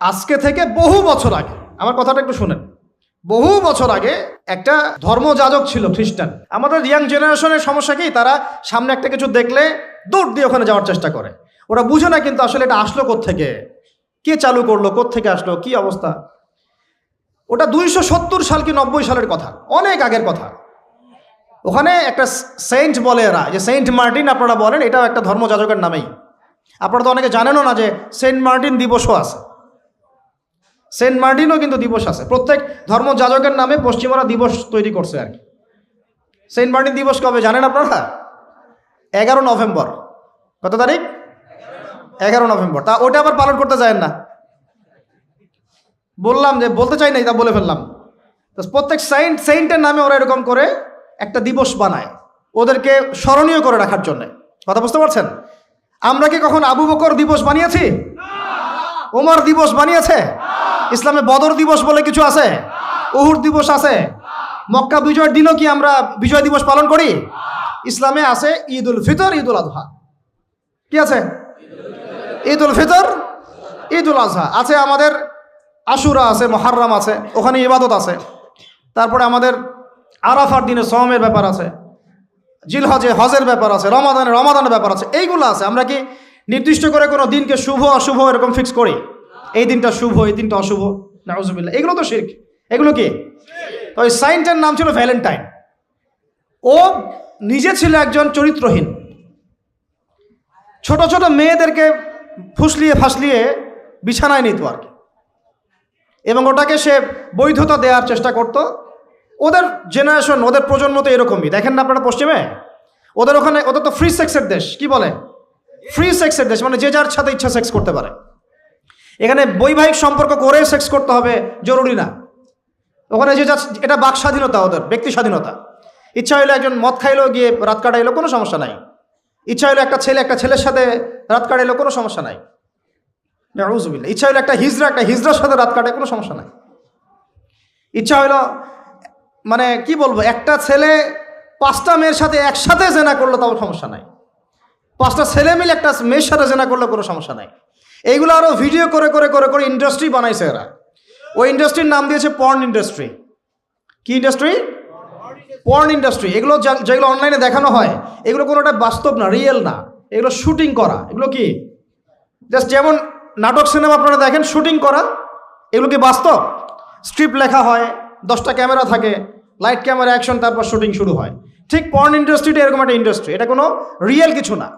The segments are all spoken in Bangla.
আজকে থেকে বহু বছর আগে, আমার কথাটা একটু শুনেন, বহু বছর আগে একটা ধর্মযাজক ছিল খ্রিস্টান। আমাদের ইয়াং জেনারেশনের সমস্যা কি, তারা সামনে একটা কিছু দেখলে দৌড় দিয়ে ওখানে যাওয়ার চেষ্টা করে। ওরা বুঝে না কিন্তু আসলে এটা আসলো কোত্থেকে, কে চালু করলো, কোত্থেকে আসলো, কি অবস্থা। ওটা 270 সাল কি 90 সালের কথা, অনেক আগের কথা। ওখানে একটা সেন্ট বলে এরা, যে সেন্ট মার্টিন আপনারা বলেন, এটাও একটা ধর্মযাজকের নামেই। আপনারা তো অনেকে জানেনও না যে সেন্ট মার্টিন দিবসও আছে। সেন্ট মার্টিনও কিন্তু দিবস আছে, প্রত্যেক ধর্মযাজকের নামে পশ্চিমারা দিবস তৈরি করছে আর কি। সেন্ট মার্টিন দিবস কবে জানেন আপনারা? 11 নভেম্বর। কত তারিখ? 11 নভেম্বর। তা ওটা আবার পালন করতে যায় না, বললাম যে বলতে চাই নাই, তা বলে ফেললাম। তো প্রত্যেক সেন্টের নামে ওরা এরকম করে একটা দিবস বানায়, ওদেরকে স্মরণীয় করে রাখার জন্য। কথা বুঝতে পারছেন? আমরা কি কখন আবু বকর দিবস বানিয়েছি? ওমর দিবস বানিয়েছে? ইসলামে বদর দিবস বলে কিছু আছে, উহুদ দিবস আছে, মক্কা বিজয়ের দিনও কি আমরা বিজয় দিবস পালন করি? ইসলামে আছে ঈদ উল ফিতর, ঈদ উল আজহা। কি আছে? ঈদ উল ফিতর, ঈদ উল আজহা আছে। আমাদের আশুরা আছে, মুহররম আছে, ওখানে ইবাদত আছে। তারপরে আমাদের আরাফার দিনে সওমের ব্যাপার আছে, জিলহজে হজের ব্যাপার আছে, রমাদানের ব্যাপার আছে, এইগুলো আছে। আমরা কি নির্দিষ্ট করে কোনো দিনকে শুভ অশুভ এরকম ফিক্স করি? এই দিনটা শুভ, এই দিনটা অশুভ? নাউজুবিল্লাহ, এগুলো তো শিরক। এগুলো কি? তো ওই সাইন্টের নাম ছিল ভ্যালেন্টাইন। ও নিজে ছিল একজন চরিত্রহীন, ছোট ছোট মেয়েদেরকে ফুসলিয়ে ফাসলিয়ে বিছানায় নিত আর কি, এবং ওটাকে সে বৈধতা দেওয়ার চেষ্টা করত। ওদের জেনারেশন, ওদের প্রজন্ম তো এরকমই। দেখেন না আপনারা পশ্চিমে, ওদের ওখানে, ওদের তো ফ্রি সেক্সের দেশ। কি বলে? ফ্রি সেক্সের দেশ, মানে যে যার সাথে ইচ্ছা সেক্স করতে পারে। এখানে বৈবাহিক সম্পর্ক করে সেক্স করতে হবে জরুরি না। ওখানে যে যা, এটা বাক স্বাধীনতা, ওদের ব্যক্তি স্বাধীনতা। ইচ্ছা হইলো একজন মদ খাইলো, গিয়ে রাত কাটাইলো, কোনো সমস্যা নাই। ইচ্ছা হইলো একটা ছেলের সাথে রাত কাটাইলো, কোনো সমস্যা নাই। নাউজুবিল্লাহ। ইচ্ছা হইলো একটা হিজড়ার সাথে রাত কাটায়, কোনো সমস্যা নাই। ইচ্ছা হইলো, মানে কি বলবো, একটা ছেলে 5টা মেয়ের সাথে একসাথে জেনা করলো, তাও সমস্যা নাই। 5টা ছেলে মিলে একটা মেয়ের সাথে জেনা করলে কোনো সমস্যা নাই। এইগুলো আরো ভিডিও করে করে করে করে ইন্ডাস্ট্রি বানাইছে এরা। ওই ইন্ডাস্ট্রির নাম দিয়েছে পর্ন ইন্ডাস্ট্রি। কি ইন্ডাস্ট্রি? Porn industry. এগুলো যেগুলো অনলাইনে দেখানো হয়, এগুলো কোনোটা বাস্তব না, রিয়েল না, এগুলো শুটিং করা। এগুলো কি জাস্ট যেমন নাটক সিনেমা আপনারা দেখেন শুটিং করা, এগুলো কি বাস্তব? স্ক্রিপ্ট লেখা হয়, 10টা ক্যামেরা থাকে, লাইট ক্যামেরা অ্যাকশন, তারপর শুটিং শুরু হয়। ঠিক পর্ন ইন্ডাস্ট্রিটা এরকম একটা ইন্ডাস্ট্রি, এটা কোনো রিয়েল কিছু না।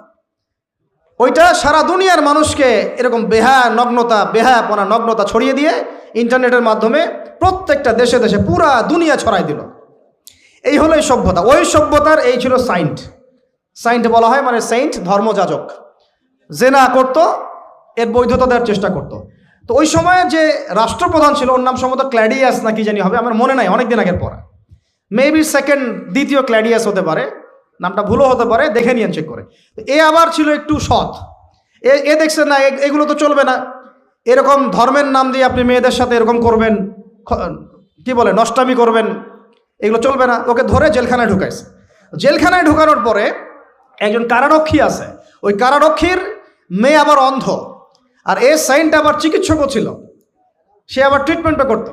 ওইটা সারা দুনিয়ার মানুষকে এরকম বেহায়াপনা নগ্নতা ছড়িয়ে দিয়ে ইন্টারনেটের মাধ্যমে প্রত্যেকটা দেশে দেশে পুরা দুনিয়া ছড়াই দিল। এই হলো এই সভ্যতা। ওই সভ্যতার এই ছিল সাইন্ট বলা হয়, মানে সেন্ট ধর্মযাজক। জেনা করত, এর বৈধতা দেওয়ার চেষ্টা করত। তো ওই সময় যে রাষ্ট্রপ্রধান ছিল, ওর নাম সম্ভবত ক্ল্যাডিয়াস না কি জানি হবে, আমার মনে নাই, অনেকদিন আগের পড়া। মেবি দ্বিতীয় ক্ল্যাডিয়াস হতে পারে, নামটা ভুলও হতে পারে, দেখে নিয়েন চেক করে। এ আবার ছিল একটু সৎ। এ দেখছে না, এগুলো তো চলবে না, এরকম ধর্মের নাম দিয়ে আপনি মেয়েদের সাথে এরকম করবেন, কি বলে, নষ্টামি করবেন, এগুলো চলবে না। ওকে ধরে জেলখানায় ঢুকাইছে। জেলখানায় ঢুকানোর পরে একজন কারারক্ষী আছে, ওই কারারক্ষীর মেয়ে আবার অন্ধ, আর এ সাইন্ট আবার চিকিৎসকও ছিল, সে আবার ট্রিটমেন্টও করতো,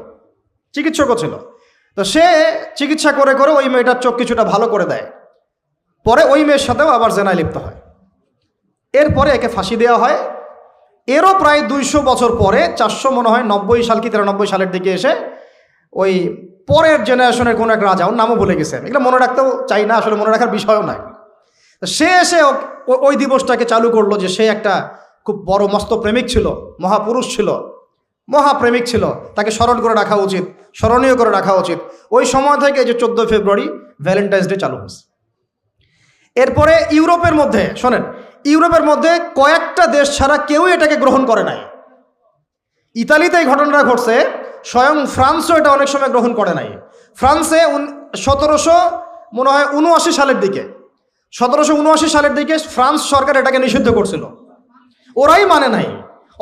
চিকিৎসকও ছিল। তো সে চিকিৎসা করে করে ওই মেয়েটার চোখ কিছুটা ভালো করে দেয়। পরে ওই মেয়ের সাথেও আবার জেনায় লিপ্ত হয়। এরপরে একে ফাঁসি দেওয়া হয়। এরও প্রায় 200 বছর পরে, 400 মনে হয় 90 সাল কি 93 সালের দিকে এসে ওই পরের জেনারেশনের কোনো এক রাজা, ওর নামও ভুলে গেছে, এগুলো মনে রাখতেও চাই না, আসলে মনে রাখার বিষয়ও নয়। সে এসে ওই দিবসটাকে চালু করলো, যে সে একটা খুব বড় মস্ত প্রেমিক ছিল, মহাপুরুষ ছিল, মহাপ্রেমিক ছিল, তাকে স্মরণ করে রাখা উচিত, স্মরণীয় করে রাখা উচিত। ওই সময় থেকে যে 14 ফেব্রুয়ারি ভ্যালেন্টাইন্স ডে চালু হয়েছে। এরপরে ইউরোপের মধ্যে, শোনেন, ইউরোপের মধ্যে কয়েকটা দেশ ছাড়া কেউই এটাকে গ্রহণ করে নাই। ইতালিতে এই ঘটনাটা ঘটছে, স্বয়ং ফ্রান্সও এটা অনেক সময় গ্রহণ করে নাই। ফ্রান্সে 1779 সালের দিকে, 1779 সালের দিকে ফ্রান্স সরকার এটাকে নিষিদ্ধ করছিল। ওরাই মানে নাই,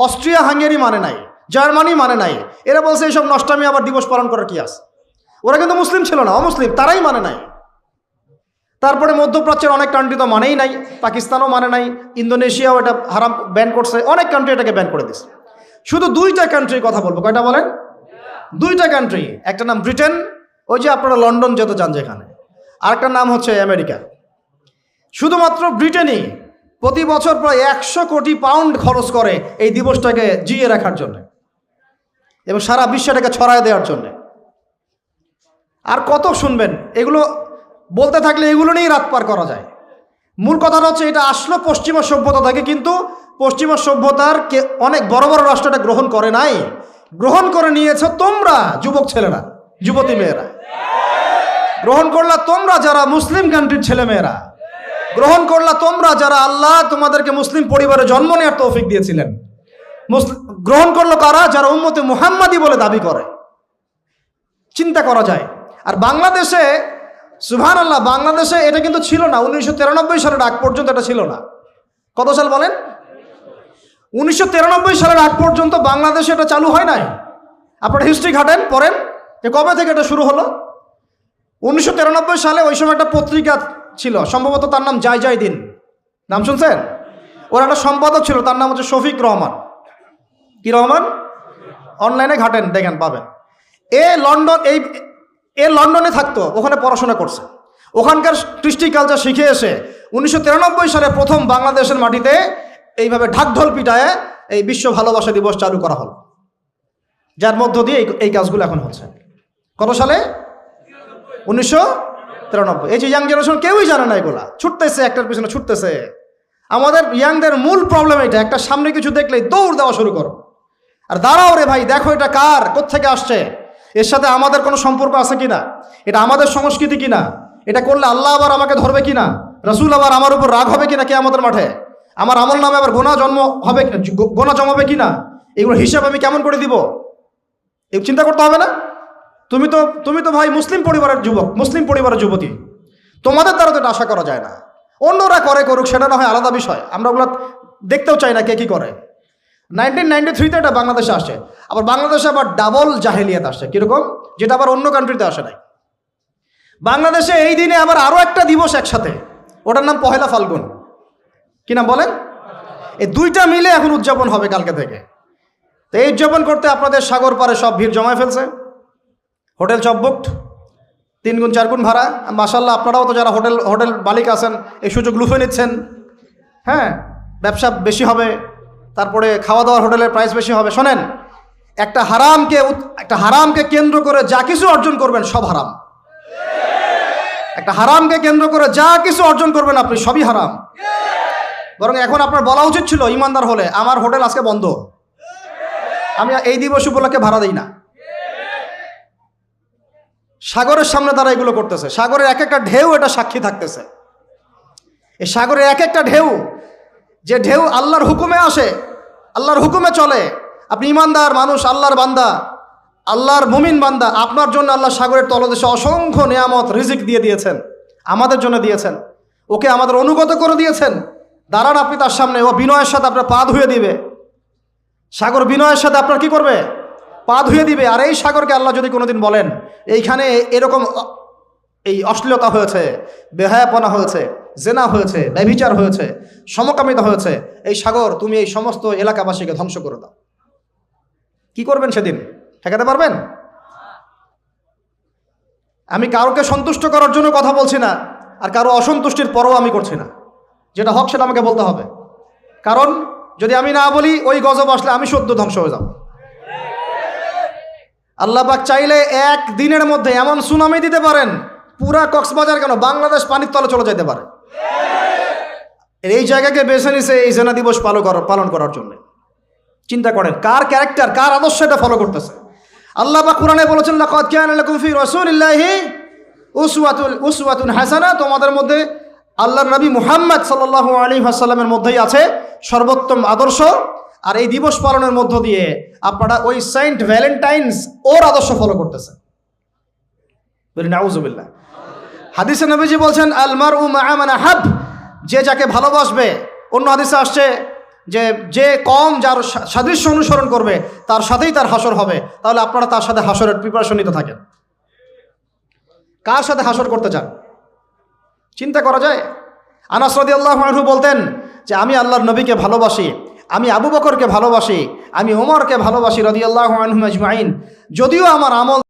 অস্ট্রিয়া হাঙ্গেরি মানে নাই, জার্মানি মানে নাই। এরা বলছে এইসব নষ্টামি আবার দিবস পালন করার কি আছে। ওরা কিন্তু মুসলিম ছিল না, অমুসলিম, তারাই মানে নাই। তারপরে মধ্যপ্রাচ্যের অনেক কান্ট্রি তো মানেই নাই, পাকিস্তানও মানে নাই, ইন্দোনেশিয়াও এটা হারাম ব্যান করছে, অনেক কান্ট্রি এটাকে ব্যান করে দিচ্ছে। শুধু দুইটা কান্ট্রির কথা বলবো। কয়টা বলেন? দুইটা কান্ট্রি। একটা নাম ব্রিটেন, ওই যে আপনারা লন্ডন যেতে চান যেখানে, আরেকটা নাম হচ্ছে আমেরিকা। শুধুমাত্র ব্রিটেনই প্রতি বছর প্রায় 100 কোটি পাউন্ড খরচ করে এই দিবসটাকে জিয়ে রাখার জন্য এবং সারা বিশ্বটাকে ছড়ায় দেওয়ার জন্য। আর কত শুনবেন, এগুলো বলতে থাকলে এগুলো নিয়েই রাত পার করা যায়। মূল কথাটা হচ্ছে এটা আসলো পশ্চিমা সভ্যতা থেকে, কিন্তু পশ্চিমা সভ্যতার অনেক বড় বড় রাষ্ট্রটা গ্রহণ করে নাই, গ্রহণ করে নিয়েছে তোমরা যুবক ছেলেরা, যুবতী মেয়েরা গ্রহণ করলা, তোমরা যারা মুসলিম কান্ট্রির ছেলে মেয়েরা গ্রহণ করলা, তোমরা যারা আল্লাহ তোমাদেরকে মুসলিম পরিবারে জন্ম নেওয়ার তৌফিক দিয়েছিলেন গ্রহণ করলো কারা? যারা উম্মতে মুহাম্মাদি বলে দাবি করে। চিন্তা করা যায়। আর বাংলাদেশে সুবহানাল্লাহ, বাংলাদেশে এটা কিন্তু ছিল না। 1993 সালের আগ পর্যন্ত এটা ছিল না। কত সাল বলেন? 1993 সালের আগ পর্যন্ত বাংলাদেশে এটা চালু হয় নাই। আপনারা হিস্ট্রি ঘাটেন, পড়েন যে কবে থেকে এটা শুরু হলো। 1993 সালে ওই সময় একটা পত্রিকা ছিল, সম্ভবত তার নাম জয় জয় দিন, নাম শুনছেন? ওর একটা সম্পাদক ছিল, তার নাম হচ্ছে শফিক রহমান। কি রহমান? অনলাইনে ঘাটেন, দেখেন পাবেন। এ লন্ডনে থাকতো, ওখানে পড়াশোনা করছে, ওখানকার কৃষ্টি কালচার শিখে এসে 1993 সালে প্রথম বাংলাদেশের মাটিতে এইভাবে ঢাকঢোল পিটায় এই বিশ্ব ভালোবাসা দিবস চালু করা হলো, যার মধ্য দিয়ে এই কাজগুলো এখন হচ্ছে। কত সালে? 1993। এই যে ইয়াং জেনারেশন কেউই জানে না, এগুলা ছুটতেছে, একটার পিছনে ছুটতেছে। আমাদের ইয়াংদের মূল প্রবলেম এটা, একটা সামনে কিছু দেখলেই দৌড় দেওয়া শুরু করো, আর দাঁড়াও রে ভাই, দেখো এটা কার, কোত্থেকে আসছে, এর সাথে আমাদের কোনো সম্পর্ক আছে কিনা, এটা আমাদের সংস্কৃতি কিনা, এটা করলে আল্লাহ আবার আমাকে ধরবে কিনা, রাসূল আবার আমার উপর রাগ হবে কিনা কিয়ামতের মাঠে, আমার আমল নামে আবার গোনা জমাবে কিনা, এগুলো হিসাব আমি কেমন করে দিব, এই চিন্তা করতে হবে না? তুমি তো ভাই মুসলিম পরিবারের যুবক, মুসলিম পরিবারের যুবতী, তোমাদের দ্বারা তো এটা আশা করা যায় না। অন্যরা করুক, সেটা না হয় আলাদা বিষয়, আমরা ওগুলো দেখতেও চাই না কে কি করে। 1993-তে এটা বাংলাদেশে আসে, আবার বাংলাদেশে আবার ডাবল জাহেলিয়াত আসছে। কিরকম? যেটা আবার অন্য কান্ট্রিতে আসে নাই। বাংলাদেশে এই দিনে আবার আরো একটা দিবস একসাথে, ওটার নাম পহেলা ফাল্গুন। কি নাম বলেন? এই দুইটা মিলে এখন উদযাপন হবে কালকে থেকে। তো এই উদযাপন করতে আপনাদের সাগর পারে সব ভিড় জমায় ফেলছে, হোটেল সব বুকড, 3 গুণ 4 গুণ ভাড়া। মাশাআল্লাহ, আপনারাও তো যারা হোটেল মালিক আছেন এই সুযোগ লুফে নিচ্ছেন। হ্যাঁ, ব্যবসা বেশি হবে, তারপরে খাওয়া দাওয়ার হোটেলের প্রাইস বেশি হবে। শোনেন, একটা হারামকে কেন্দ্র করে যা কিছু অর্জন করবেন সব হারাম। একটা হারামকে কেন্দ্র করে যা কিছু অর্জন করবেন আপনি, সবই হারাম। বরং এখন আপনার বলা উচিত ছিল, ইমানদার হলে, আমার হোটেল আজকে বন্ধ, আমি এই দিবস উপলক্ষে ভাড়া দিই না। সাগরের সামনে তারা এগুলো করতেছে, সাগরের এক একটা ঢেউ এটা সাক্ষী থাকতেছে। এই সাগরের এক একটা ঢেউ, যে ঢেউ আল্লাহর হুকুমে আসে, আল্লাহর হুকুমে চলে। আপনি ইমানদার মানুষ, আল্লাহর বান্দা, আল্লাহর মুমিন বান্দা, আপনার জন্য আল্লাহ সাগরের তলদেশে অসংখ্য নিয়ামত রিজিক দিয়ে দিয়েছেন, আমাদের জন্য দিয়েছেন, ওকে আমাদের অনুগত করে দিয়েছেন। দাঁড়ান আপনি তার সামনে, ও বিনয়ের সাথে আপনার পা ধুয়ে দিবে। সাগর বিনয়ের সাথে আপনার কি করবে? পা ধুয়ে দিবে। আর এই সাগরকে আল্লাহ যদি কোনোদিন বলেন এইখানে এরকম এই অশ্লীলতা হয়েছে, বেহায়াপনা হয়েছে, জেনা হয়েছে, ব্যভিচার হয়েছে, সমকামিতা হয়েছে, এই সাগর তুমি এই সমস্ত এলাকাবাসীকে ধ্বংস করে দাও, কি করবেন সেদিন? ঠেকাতে পারবেন? আমি কারোকে সন্তুষ্ট করার জন্য কথা বলছি না, আর কারো অসন্তুষ্টির পরও আমি করছি না। যেটা হক সেটা আমাকে বলতে হবে, কারণ যদি আমি না বলি ওই গজব আসলে আমি সদ্য ধ্বংস হয়ে যাব। আল্লাহ পাক চাইলে এক দিনের মধ্যে এমন সুনামি দিতে পারেন, পুরা কক্সবাজার কেন বাংলাদেশ পানির তলে চলে যেতে পারে। এই জায়গাকে বেছে নিছে এই জেনা দিবস পালন করার জন্য। চিন্তা করেন কার ক্যারেক্টার, কার আদর্শ এটা ফলো করতেছে। আল্লাহ পাক কোরআনে বলেছেন, লাকাদ কানা লাকুম ফি রাসূলিল্লাহি উসওয়াতুন হাসানা, তোমাদের মধ্যে আল্লাহর নবী মুহাম্মদ সাল্লাল্লাহু আলাইহি ওয়াসাল্লামের মধ্যেই আছে সর্বোত্তম আদর্শ। আর এই দিবস পালনের মধ্য দিয়ে আপনারা ওই সেন্ট ভ্যালেন্টাইন্স ওর আদর্শ ফলো করতেছেন। বলি নাউজুবিল্লাহ। হাদিসে নবীজি বলছেন, আল মারউ মা'a মান আহাব, যে যাকে ভালোবাসবে। অন্য হাদিসে আসছে যে কম যার সাদৃশ্য অনুসরণ করবে তার সাথেই তার হাসর হবে। তাহলে আপনারা তার সাথে হাসরের প্রিপারেশন নিতে থাকেন। কার সাথে হাসর করতে চান? চিন্তা করা যায়। আনাস রাদিয়াল্লাহু আনহু বলতেন যে আমি আল্লাহর নবীকে ভালোবাসি, আমি আবু বকরকে ভালোবাসি, আমি ওমরকে ভালোবাসি রাদিয়াল্লাহু আনহুম আজমাইন, যদিও আমার আমল